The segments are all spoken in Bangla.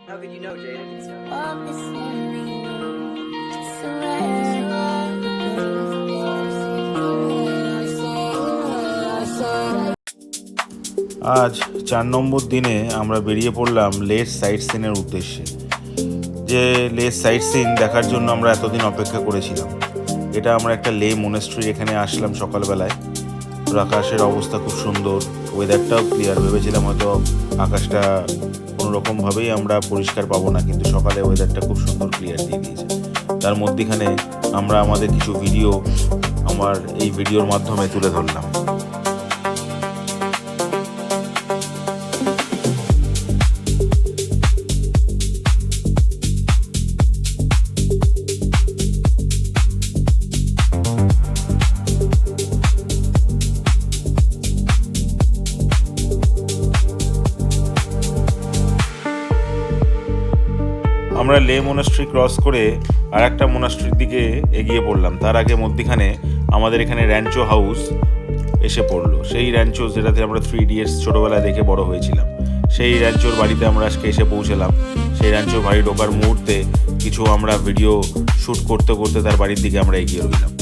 How could you know, Jaden? আজ 4 নম্বর দিনে আমরা বেরিয়ে পড়লাম লেস সাইট সিনের উদ্দেশ্যে। যে লেস সাইট সিন দেখার জন্য আমরা এতদিন অপেক্ষা করেছিলাম। এটা আমরা একটা লে মনেস্ট্রি, এখানে আসলাম সকালবেলায়। আকাশের অবস্থা খুব সুন্দর, ওয়েদারটাও ক্লিয়ার। ভেবেছিলাম হয়তো আকাশটা কোনোরকমভাবেই আমরা পরিষ্কার পাবো না, কিন্তু সকালে ওয়েদারটা খুব সুন্দর ক্লিয়ার দিয়ে দিয়েছে। তার মধ্যেখানে আমরা আমাদের কিছু ভিডিও আমার এই ভিডিওর মাধ্যমে তুলে ধরলাম। আমরা লে মোনাস্ট্রি ক্রস করে আর একটা মোনাস্ট্রির দিকে এগিয়ে পড়লাম। তার আগে মধ্যিখানে আমাদের এখানে র্যাঞ্চো হাউস এসে পড়লো। সেই র্যাঞ্চো যেটাতে আমরা 3 ইডিয়টস ছোটোবেলায় দেখে বড় হয়েছিলাম, সেই র্যাঞ্চোর বাড়িতে আমরা আজকে এসে পৌঁছলাম। সেই র্যাঞ্চোর বাড়ি ঢোকার মুহূর্তে কিছু আমরা ভিডিও শ্যুট করতে করতে তার বাড়ির দিকে আমরা এগিয়ে রইলাম।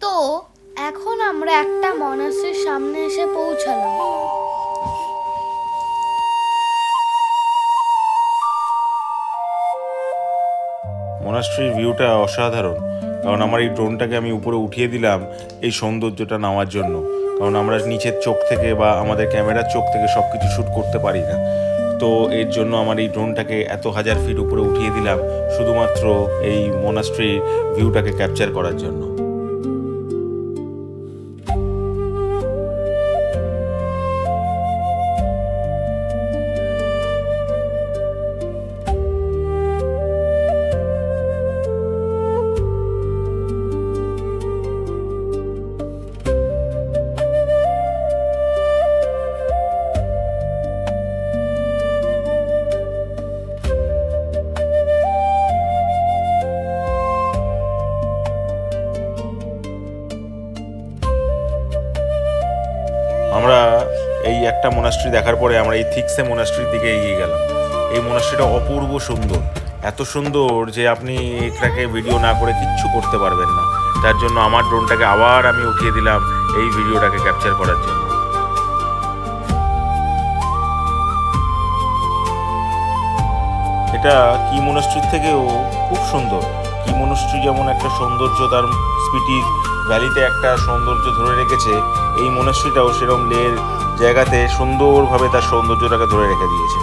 তো এখন আমরা একটা মনাস্ট্রির সামনে এসে পৌঁছালাম। মোনাস্ট্রির ভিউটা অসাধারণ, কারণ আমার এই ড্রোনটাকে আমি উপরে উঠিয়ে দিলাম এই সৌন্দর্যটা নেওয়ার জন্য। কারণ আমরা নিচের চোখ থেকে বা আমাদের ক্যামেরার চোখ থেকে সব কিছু শ্যুট করতে পারি না। তো এর জন্য আমার এই ড্রোনটাকে এত 1000 ফিট উপরে উঠিয়ে দিলাম শুধুমাত্র এই মোনাস্ট্রির ভিউটাকে ক্যাপচার করার জন্য। আমরা এই একটা মোনাস্ট্রি দেখার পরে আমরা এই থিকসে মোনাস্ট্রির দিকে এগিয়ে গেলাম। এই মোনাস্ট্রিটা অপূর্ব সুন্দর, এত সুন্দর যে আপনি এটাকে ভিডিও না করে কিচ্ছু করতে পারবেন না। তার জন্য আমার ড্রোনটাকে আবার আমি উঠিয়ে দিলাম এই ভিডিওটাকে ক্যাপচার করার জন্য। এটা কি মোনাস্ট্রির থেকেও খুব সুন্দর। কি মোনাস্ট্রি যেমন একটা সৌন্দর্য, তার স্পিটি ভ্যালিতে একটা সৌন্দর্য ধরে রেখেছে, এই মোনাস্ট্রিটাও সেরকম লের জায়গাতে সুন্দরভাবে তার সৌন্দর্যটাকে ধরে রেখে দিয়েছে।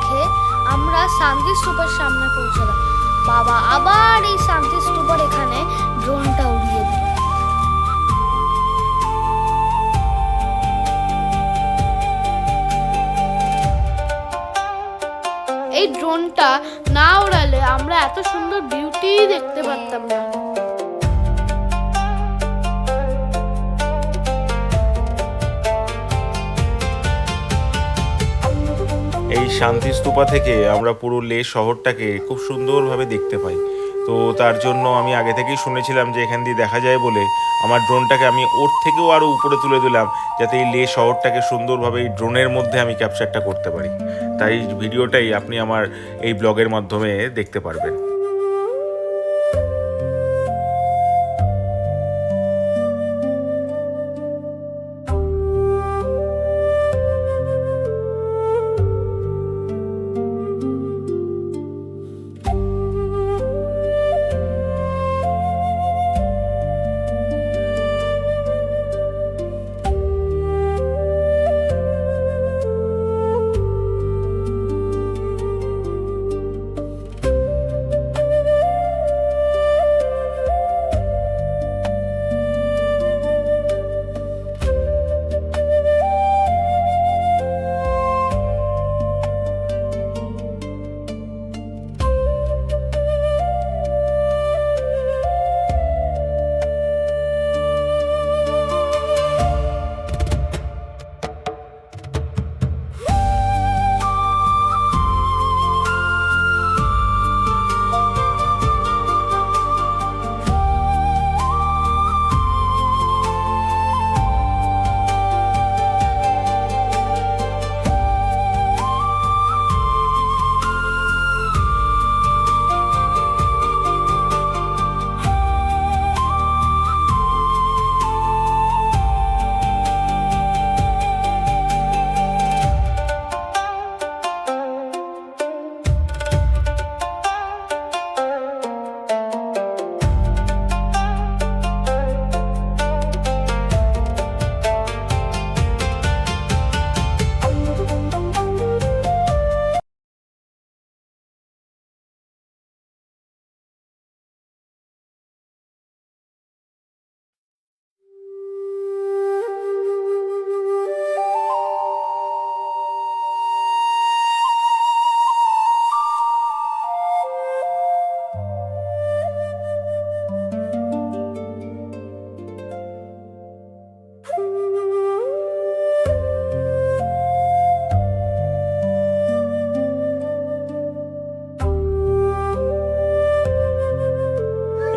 রেখে আমরা শান্তি স্তূপের সামনে পৌঁছলাম। বাবা আবার এই শান্তি স্তূপের এখানে ড্রোনটা উড়িয়ে দিল। এই ড্রোনটা না উড়ালে আমরা এত সুন্দর বিউটি দেখতে পারতাম না। এই শান্তি স্তূপা থেকে আমরা পুরো লে শহরটাকে খুব সুন্দরভাবে দেখতে পাই। তো তার জন্য আমি আগে থেকেই শুনেছিলাম যে এখান দিয়ে দেখা যায় বলে আমার ড্রোনটাকে আমি ওর থেকেও আরও উপরে তুলে দিলাম, যাতে এই লে শহরটাকে সুন্দরভাবে এই ড্রোনের মধ্যে আমি ক্যাপচারটা করতে পারি। তাই ভিডিওটাই আপনি আমার এই ব্লগের মাধ্যমে দেখতে পারবেন।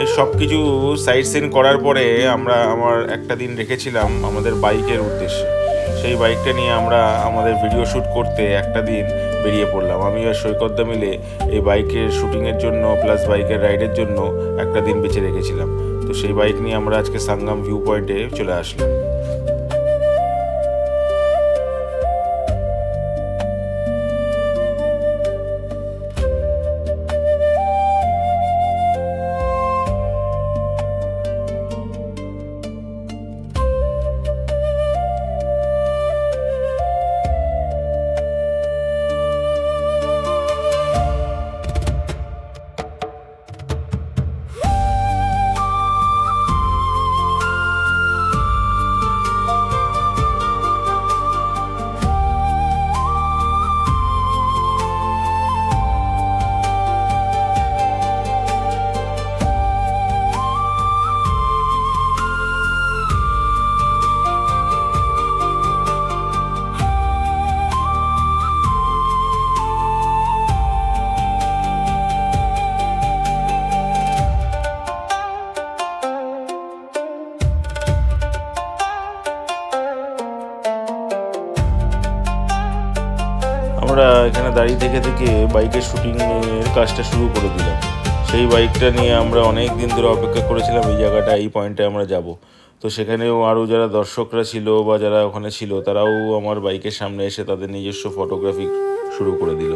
এই সব কিছু সাইট সিন করার পরে আমার একটা দিন রেখেছিলাম আমাদের বাইকের উদ্দেশ্যে। সেই বাইকটা নিয়ে আমরা আমাদের ভিডিও শ্যুট করতে একটা দিন বেরিয়ে পড়লাম। আমি আর সৈকতদা মিলে এই বাইকের শ্যুটিংয়ের জন্য প্লাস বাইকের রাইডের জন্য একটা দিন বেছে রেখেছিলাম। তো সেই বাইক নিয়ে আমরা আজকে সাঙ্গাম ভিউ পয়েন্টে চলে আসলাম। আমরা এখানে দাঁড়িয়ে থেকে থেকে বাইকের শুটিংয়ের কাজটা শুরু করে দিলাম। সেই বাইকটা নিয়ে আমরা অনেক দিন ধরে অপেক্ষা করেছিলাম এই জায়গাটা, এই পয়েন্টে আমরা যাব। তো সেখানেও আরও যারা দর্শকরা ছিল বা যারা ওখানে ছিল তারাও আমার বাইকের সামনে এসে তাদের নিজস্ব ফটোগ্রাফি শুরু করে দিল।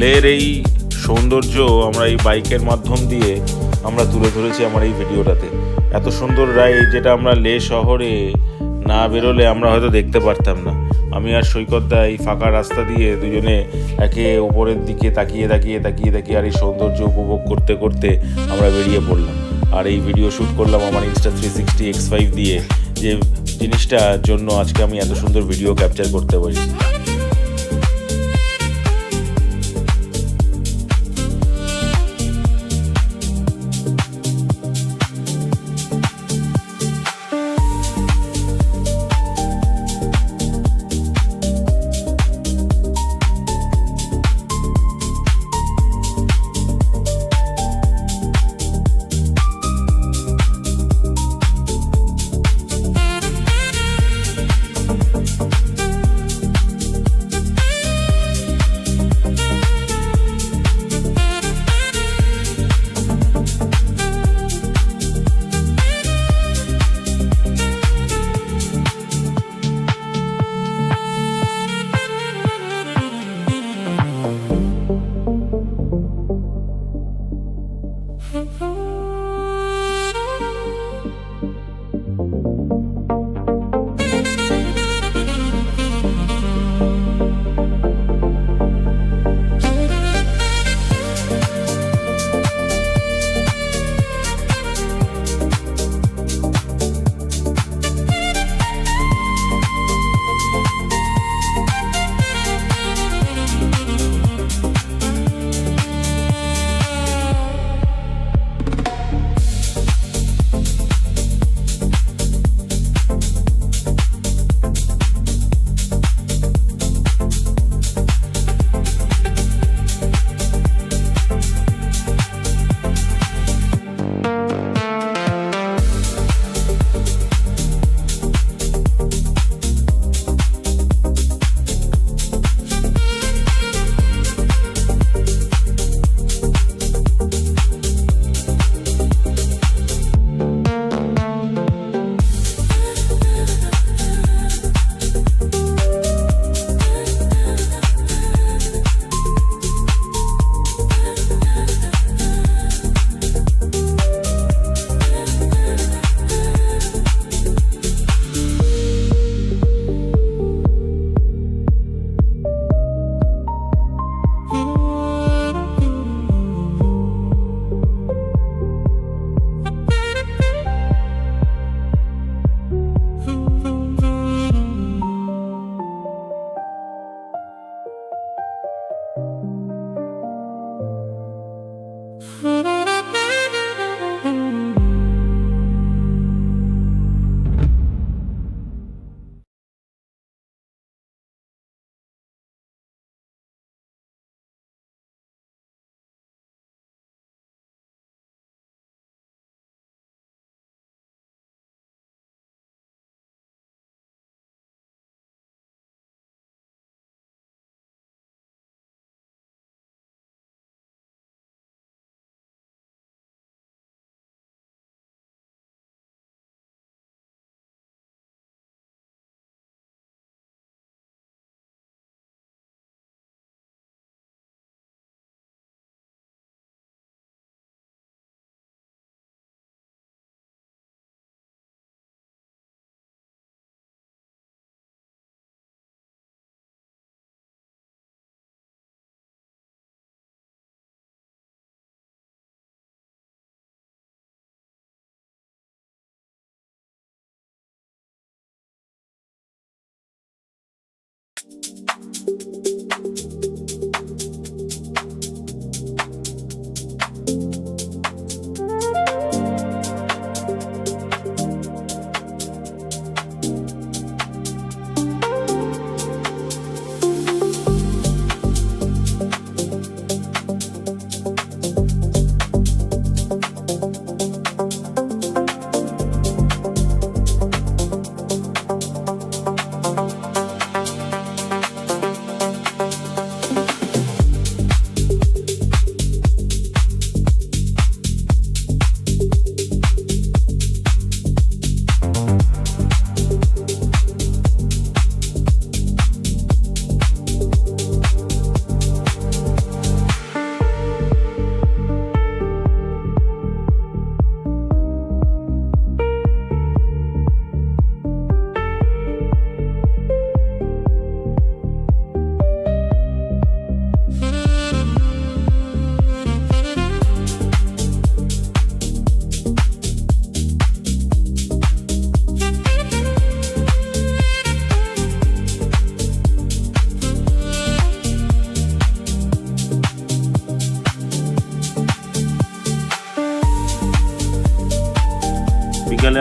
লের এই সৌন্দর্য আমরা এই বাইকের মাধ্যম দিয়ে আমরা তুলে ধরেছি আমার এই ভিডিওটাতে। এত সুন্দর রাইড যেটা আমরা লে শহরে না বেরোলে আমরা হয়তো দেখতে পারতাম না। আমি আর সৈকতদা এই ফাঁকা রাস্তা দিয়ে দুজনে একে উপরের দিকে তাকিয়ে আর এই সৌন্দর্য উপভোগ করতে করতে আমরা বেরিয়ে পড়লাম। আর এই ভিডিও শ্যুট করলাম আমার Insta360 X5 দিয়ে, যে জিনিসটার জন্য আজকে আমি এত সুন্দর ভিডিও ক্যাপচার করতে পারি।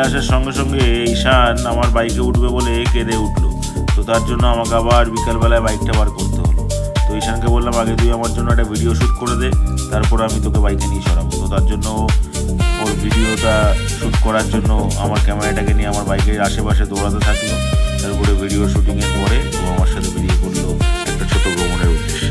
আসার সঙ্গে সঙ্গে ঈশান আমার বাইকে উঠবে বলে কেঁদে উঠলো। তো তার জন্য আমাকে আবার বিকালবেলায় বাইকটা বার করতে হলো। তো ঈশানকে বললাম আগে তুই আমার জন্য একটা ভিডিও শ্যুট করে দে, তারপর আমি তোকে বাইকে নিয়ে সরাবো। তো তার জন্য ওর ভিডিওটা শ্যুট করার জন্য আমার ক্যামেরাটাকে নিয়ে আমার বাইকের আশেপাশে দৌড়াতে থাকলো। তারপরে ভিডিও শ্যুটিংয়ের পরে ও আমার সাথে বেরিয়ে পড়লো একটা ছোট ভ্রমণের উদ্দেশ্যে।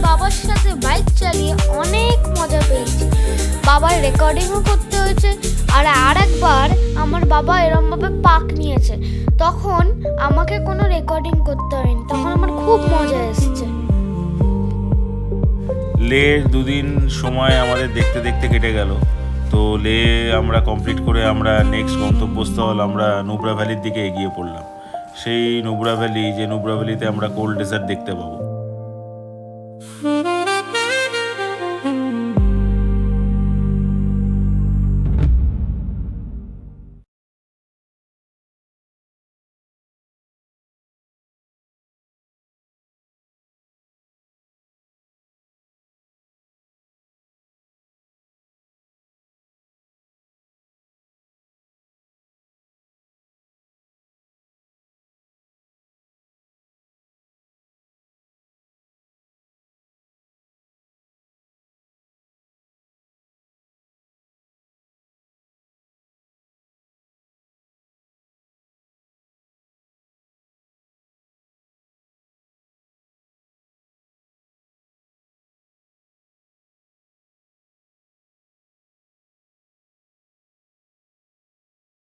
বাবার সাথে বাইক চালিয়ে অনেক মজা পেয়েছি। বাবার রেকর্ডিংও করতে হয়েছে। আর আরেকবার আমার বাবা এরমভাবে পাক নিয়েছে, তখন আমাকে কোনো রেকর্ডিং করতে হয়নি, তখন আমার খুব মজা এসেছে। লের 2 দিন সময় আমাদের দেখতে দেখতে কেটে গেল। তো লে আমরা কমপ্লিট করে আমরা নেক্সট গন্তব্যস্থল আমরা নুব্রা ভ্যালির দিকে এগিয়ে পড়লাম। সেই নুব্রা ভ্যালি, যে নুব্রা ভ্যালিতে আমরা কোল্ড ডেজার্ট দেখতে পাবো।